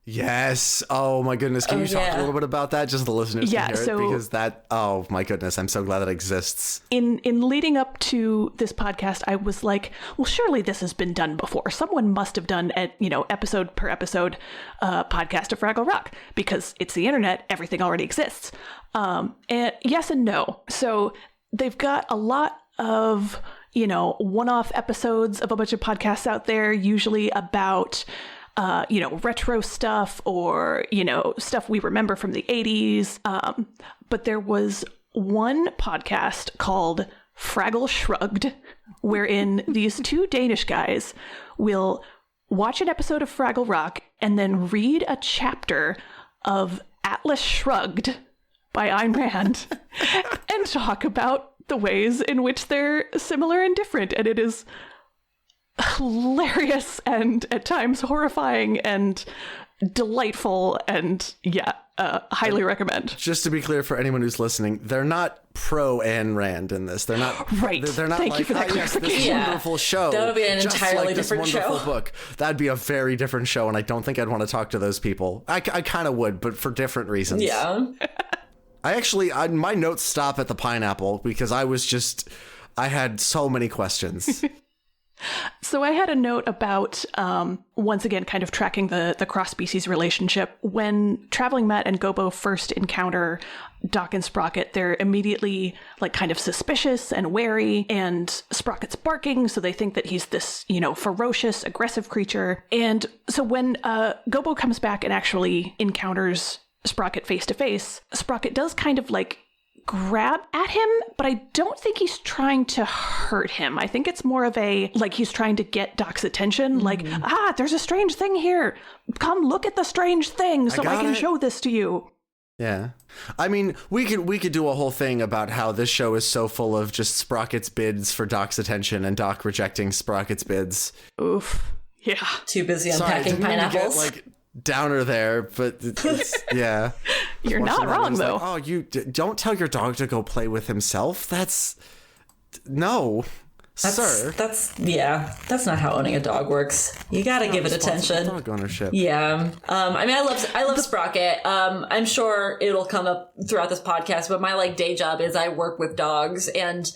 Yes. Oh my goodness. Can you talk a little bit about that? Just the listeners can hear it, because that, oh my goodness, I'm so glad that exists. In leading up to this podcast, I was like, well, surely this has been done before. Someone must have done episode per episode podcast of Fraggle Rock, because it's the internet, everything already exists. And yes and no. So they've got a lot of, one-off episodes of a bunch of podcasts out there, usually about retro stuff or, stuff we remember from the 80s. But there was one podcast called Fraggle Shrugged, wherein these two Danish guys will watch an episode of Fraggle Rock and then read a chapter of Atlas Shrugged by Ayn Rand and talk about the ways in which they're similar and different. And it is hilarious and at times horrifying and delightful, and highly recommend. Just to be clear for anyone who's listening, they're not pro Ayn Rand in this. They're not right. They're not Thank like, you for that clarification. This wonderful show. That would be an just entirely like different this wonderful show. book. That'd be a very different show, and I don't think I'd want to talk to those people. I kind of would, but for different reasons. Yeah. My notes stop at the pineapple because I had so many questions. So I had a note about, once again, kind of tracking the cross-species relationship. When Traveling Matt and Gobo first encounter Doc and Sprocket, they're immediately kind of suspicious and wary, and Sprocket's barking, so they think that he's this, ferocious, aggressive creature. And so when Gobo comes back and actually encounters Sprocket face to face, Sprocket does kind of grab at him, but I don't think he's trying to hurt him. I think it's more of a, he's trying to get Doc's attention, there's a strange thing here. Come look at the strange thing so I can show this to you. Yeah. I mean, we could do a whole thing about how this show is so full of just Sprocket's bids for Doc's attention and Doc rejecting Sprocket's bids. Oof. Yeah. Too busy unpacking pineapples. Downer there, but yeah. You're not wrong, though. You don't tell your dog to go play with himself. No, sir. That's not how owning a dog works. You gotta give it attention. Dog ownership. Yeah. I love Sprocket. I'm sure it'll come up throughout this podcast, but my day job is I work with dogs, and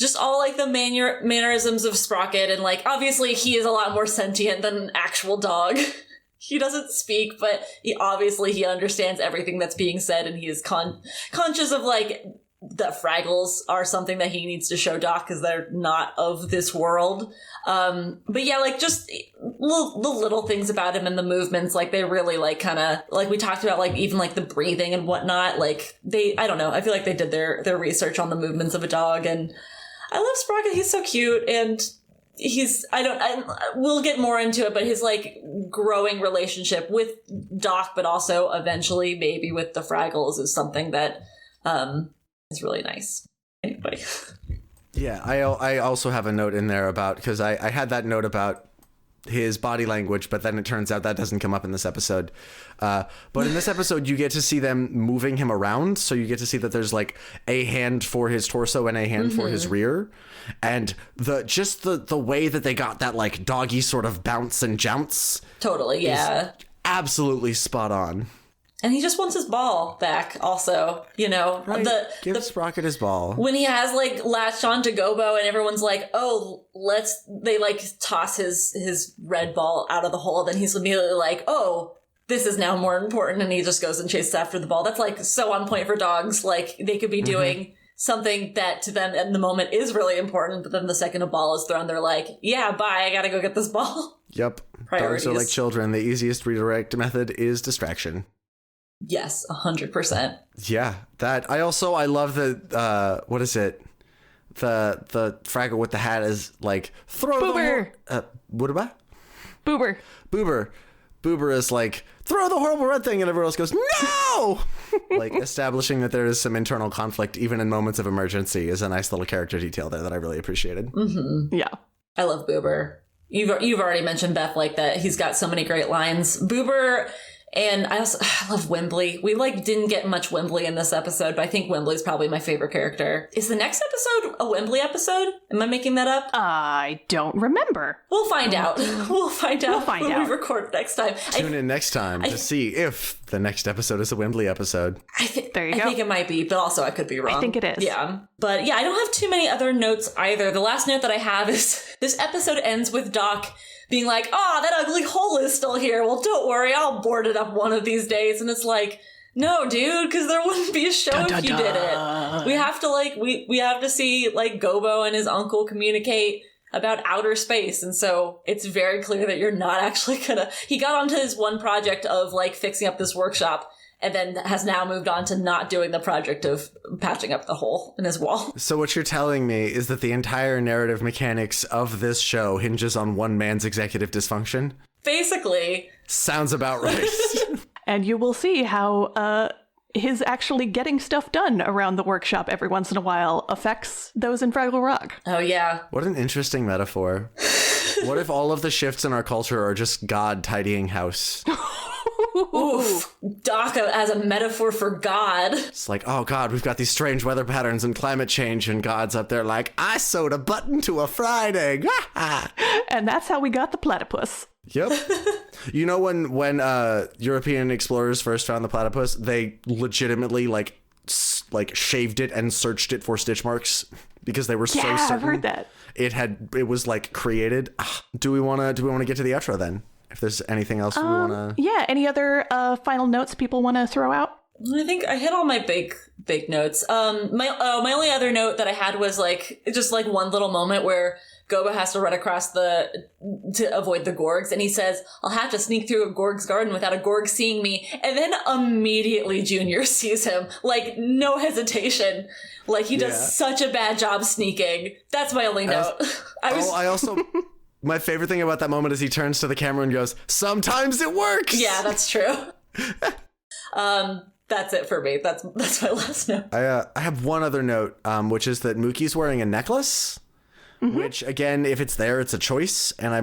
just all the mannerisms of Sprocket, and obviously he is a lot more sentient than an actual dog. He doesn't speak, but he understands everything that's being said, and he is conscious of that Fraggles are something that he needs to show Doc because they're not of this world. But yeah, just the little things about him and the movements, they really kind of we talked about even the breathing and whatnot. I don't know. I feel like they did their research on the movements of a dog, and I love Sprocket. He's so cute, and we'll get more into it, but his growing relationship with Doc, but also eventually maybe with the Fraggles, is something that is really nice. Anyway. Yeah, I also have a note in there about, because I had that note about his body language, but then it turns out that doesn't come up in this episode. But in this episode, you get to see them moving him around. So you get to see that there's a hand for his torso and a hand for his rear. And the way that they got that doggy sort of bounce and jounce. Totally, yeah. Absolutely spot on. And he just wants his ball back also, Right. Give Sprocket his ball. When he has latched on to Gobo and everyone's they toss his red ball out of the hole, then he's immediately this is now more important, and he just goes and chases after the ball. That's so on point for dogs. They could be doing something that to them in the moment is really important, but then the second a ball is thrown, they're yeah, bye, I gotta go get this ball. Yep. Priorities. Dogs are like children. The easiest redirect method is distraction. Yes, 100%. Yeah, that I love the what is it? the Fraggle with the hat is like, throw Boober. What about? Boober. Boober is like, throw the horrible red thing, and everyone else goes, no! Like, establishing that there is some internal conflict, even in moments of emergency, is a nice little character detail there that I really appreciated. Mm-hmm. Yeah. I love Boober. You've already mentioned, Beth, like that he's got so many great lines. Boober, and I love Wembley. We didn't get much Wembley in this episode, but I think Wembley's probably my favorite character. Is the next episode a Wembley episode? Am I making that up? I don't remember. We'll find out. We'll find out when we record next time. Tune in next time to see if the next episode is a Wembley episode. There you go. I think it might be, but also I could be wrong. I think it is. Yeah. But yeah, I don't have too many other notes either. The last note that I have is this episode ends with Doc being like, that ugly hole is still here. Well, don't worry, I'll board it up one of these days. And it's like, no, dude, because there wouldn't be a show if you did it. We have to we have to see Gobo and his uncle communicate about outer space. And so it's very clear that you're not actually he got onto his one project of fixing up this workshop, and then has now moved on to not doing the project of patching up the hole in his wall. So what you're telling me is that the entire narrative mechanics of this show hinges on one man's executive dysfunction? Basically. Sounds about right. And you will see how his actually getting stuff done around the workshop every once in a while affects those in Fraggle Rock. Oh, yeah. What an interesting metaphor. What if all of the shifts in our culture are just God tidying house? Oof. Doc as a metaphor for God. It's like, oh God, we've got these strange weather patterns and climate change, and God's up there like, I sewed a button to a fried egg. And that's how we got the platypus. Yep. You know, when European explorers first found the platypus, they legitimately shaved it and searched it for stitch marks because they were so certain. I've heard that. It was created. Do we want to get to the outro then? If there's anything else we want to... Yeah, any other final notes people want to throw out? I think I hit all my big notes. My only other note that I had was just one little moment where Gobo has to run across to avoid the Gorgs, and he says, I'll have to sneak through a Gorg's garden without a Gorg seeing me. And then immediately Junior sees him, no hesitation. He does such a bad job sneaking. That's my only note. I also... My favorite thing about that moment is he turns to the camera and goes, sometimes it works! Yeah, that's true. That's it for me. That's my last note. I have one other note, which is that Mookie's wearing a necklace, which, again, if it's there, it's a choice. And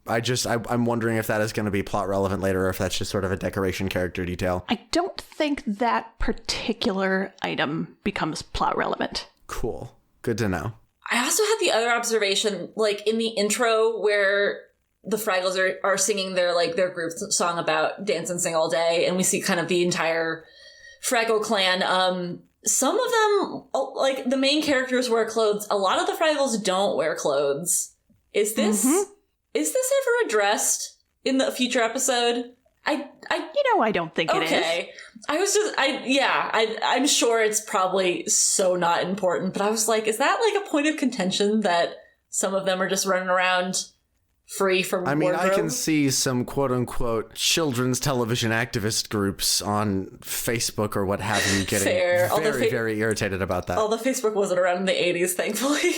I'm wondering if that is going to be plot relevant later, or if that's just sort of a decoration character detail. I don't think that particular item becomes plot relevant. Cool. Good to know. I also had the other observation, in the intro where the Fraggles are singing their group song about dance and sing all day, and we see kind of the entire Fraggle clan. Some of them, the main characters wear clothes. A lot of the Fraggles don't wear clothes. Is this ever addressed in the future episode? I don't think it is. Okay. I'm sure it's probably so not important, but I was like, is that a point of contention that some of them are just running around free from wardrobe? I can see some quote-unquote children's television activist groups on Facebook or what have you getting very irritated about that. Although Facebook wasn't around in the 80s, thankfully.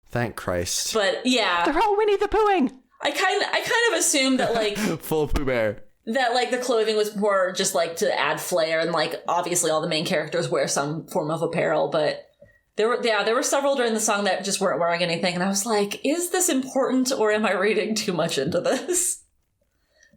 Thank Christ. But yeah. They're all Winnie the Poohing. I kind of assumed that full Pooh Bear. That the clothing was more just to add flair, and obviously all the main characters wear some form of apparel, but there were several during the song that just weren't wearing anything, and I was like, is this important, or am I reading too much into this?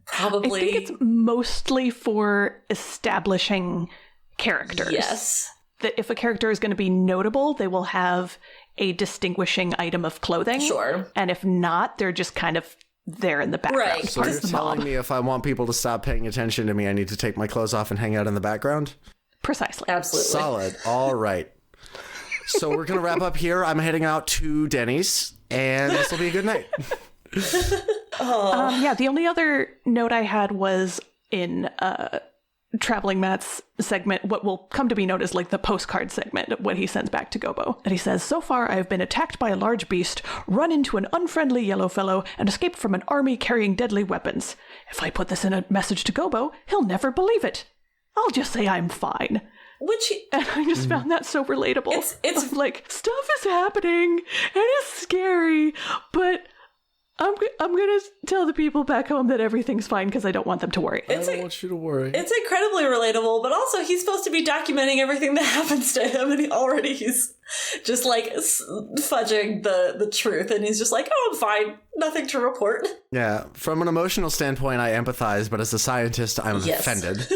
Probably. I think it's mostly for establishing characters. Yes. That if a character is going to be notable, they will have a distinguishing item of clothing. Sure. And if not, they're just kind of there in the background. Right. So you're telling me if I want people to stop paying attention to me, I need to take my clothes off and hang out in the background? Precisely. Absolutely. Solid. All right. So we're going to wrap up here. I'm heading out to Denny's, and this will be a good night. The only other note I had was in Traveling Matt's segment, what will come to be known as the postcard segment, when he sends back to Gobo. And he says, so far I have been attacked by a large beast, run into an unfriendly yellow fellow, and escaped from an army carrying deadly weapons. If I put this in a message to Gobo, he'll never believe it. I'll just say I'm fine. And I just found that so relatable. It's like, stuff is happening and it's scary, but I'm going to tell the people back home that everything's fine because I don't want them to worry. I don't want you to worry. It's incredibly relatable, but also he's supposed to be documenting everything that happens to him, and he's just like fudging the truth, and he's just like, oh, I'm fine. Nothing to report. Yeah. From an emotional standpoint, I empathize, but as a scientist, I'm offended.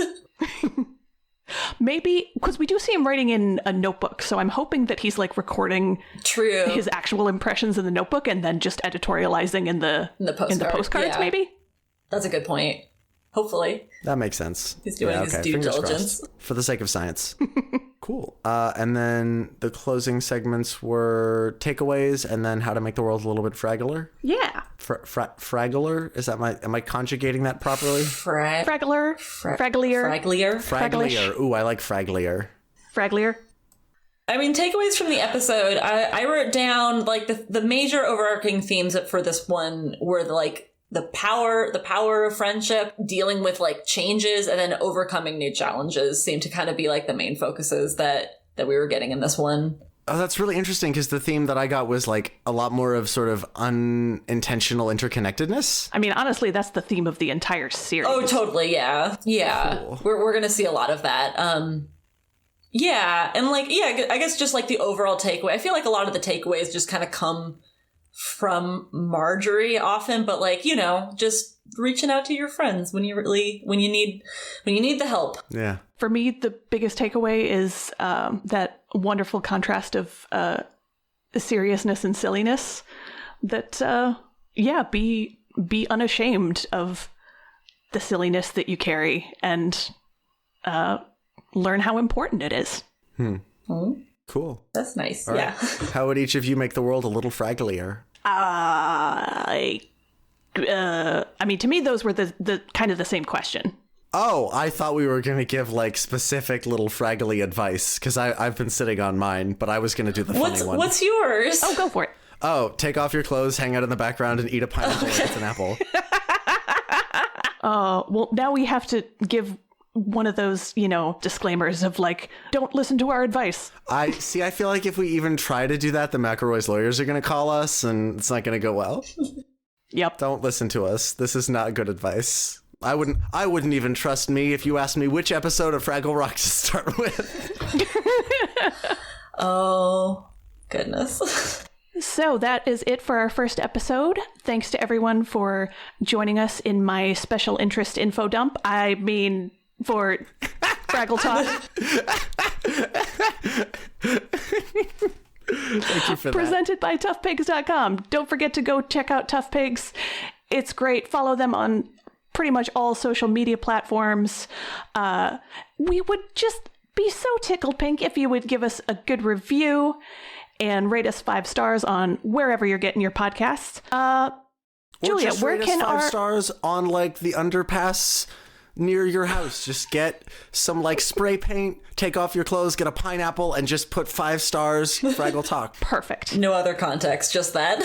Maybe, because we do see him writing in a notebook, so I'm hoping that he's like recording his actual impressions in the notebook and then just editorializing in the postcards, maybe? That's a good point. Hopefully. That makes sense. He's doing his due diligence. Crossed. For the sake of science. Cool. And then the closing segments were takeaways and then how to make the world a little bit Fraggler. Yeah. Fraggler? Is that am I conjugating that properly? Fragglier. Fragglier. Ooh, I like Fragglier. Fragglier. I mean, takeaways from the episode, I wrote down like the major overarching themes for this one were the power of friendship, dealing with like changes, and then overcoming new challenges seem to kind of be like the main focuses that we were getting in this one. Oh, that's really interesting because the theme that I got was like a lot more of sort of unintentional interconnectedness. I mean, honestly, that's the theme of the entire series. Oh, totally. Yeah. Yeah. Cool. We're going to see a lot of that. Yeah. And like, yeah, I guess just like the overall takeaway. I feel like a lot of the takeaways just kind of come from Marjorie often, but like, you know, just reaching out to your friends when you need the help. Yeah. For me, the biggest takeaway is that wonderful contrast of seriousness and silliness. That be unashamed of the silliness that you carry and learn how important it is. Cool. That's nice. All yeah. Right. How would each of you make the world a little Fragglier? I mean, to me, those were the kind of the same question. Oh, I thought we were going to give like specific little Fraggly advice because I've been sitting on mine, but I was going to do the funny one. What's yours? Oh, go for it. Oh, take off your clothes, hang out in the background, and eat a pineapple like it's an apple. Oh, well, now we have to give one of those, disclaimers of like, don't listen to our advice. I feel like if we even try to do that, the McElroy's lawyers are going to call us and it's not going to go well. Yep. Don't listen to us. This is not good advice. I wouldn't even trust me if you asked me which episode of Fraggle Rock to start with. Oh, goodness. So that is it for our first episode. Thanks to everyone for joining us in my special interest info dump. I mean, for Fraggle Talk. Thank you for Presented by toughpigs.com. Don't forget to go check out Tough Pigs. It's great. Follow them on pretty much all social media platforms. We would just be so tickled pink if you would give us a good review and rate us 5 stars on wherever you're getting your podcasts. Julia, where can our 5 stars on like the underpass near your house? Just get some like spray paint, take off your clothes, get a pineapple, and just put 5 stars. Fraggle Talk. Perfect. No other context, just that.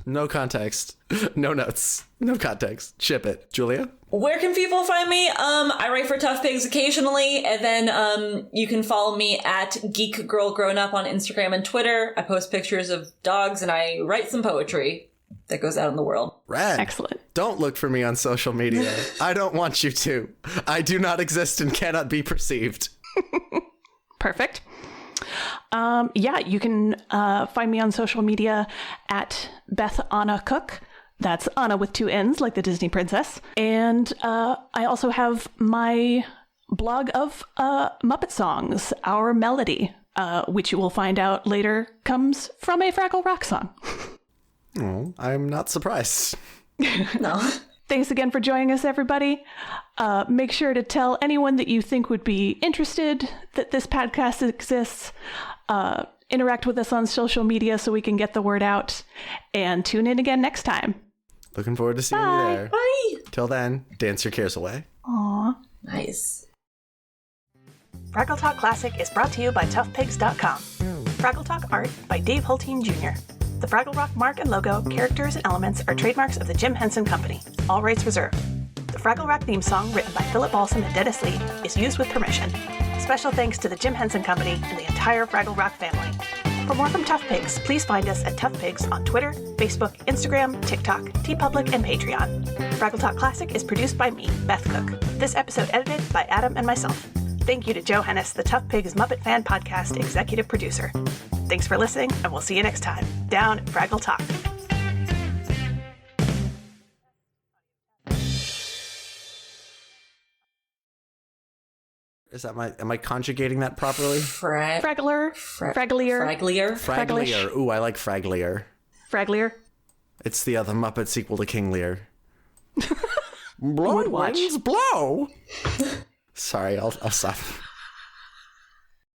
No context. No notes. No context. Ship it. Julia? Where can people find me? I write for Tough Pigs occasionally, and then you can follow me at Geek Girl Grown Up on Instagram and Twitter. I post pictures of dogs, and I write some poetry that goes out in the world. Rad. Excellent. Don't look for me on social media. I don't want you to. I do not exist and cannot be perceived. Perfect. You can find me on social media at Beth Anna Cook. That's Anna with 2 N's, like the Disney princess. And I also have my blog of Muppet songs, Our Melody, which you will find out later comes from a Fraggle Rock song. Oh, I'm not surprised. No. Thanks again for joining us, everybody. Make sure to tell anyone that you think would be interested that this podcast exists. Interact with us on social media so we can get the word out. And tune in again next time. Looking forward to seeing you there. Bye. Till then, dance your cares away. Aw. Nice. Fraggle Talk Classic is brought to you by toughpigs.com. Fraggle Talk art by Dave Hulteen Jr. The Fraggle Rock mark and logo, characters, and elements are trademarks of the Jim Henson Company. All rights reserved. The Fraggle Rock theme song, written by Philip Balsam and Dennis Lee, is used with permission. Special thanks to the Jim Henson Company and the entire Fraggle Rock family. For more from Tough Pigs, please find us at Tough Pigs on Twitter, Facebook, Instagram, TikTok, TeePublic, and Patreon. Fraggle Talk Classic is produced by me, Beth Cook. This episode edited by Adam and myself. Thank you to Joe Hennis, the Tough Pigs Muppet Fan Podcast executive producer. Thanks for listening, and we'll see you next time. Down at Fraggle Talk. Am I conjugating that properly? Fraggler. Fragglier. Fragglier. Ooh, I like Fragglier. Fragglier. It's the other Muppet sequel to King Lear. Blow, Would watch. winds blow. Sorry, I'll stop.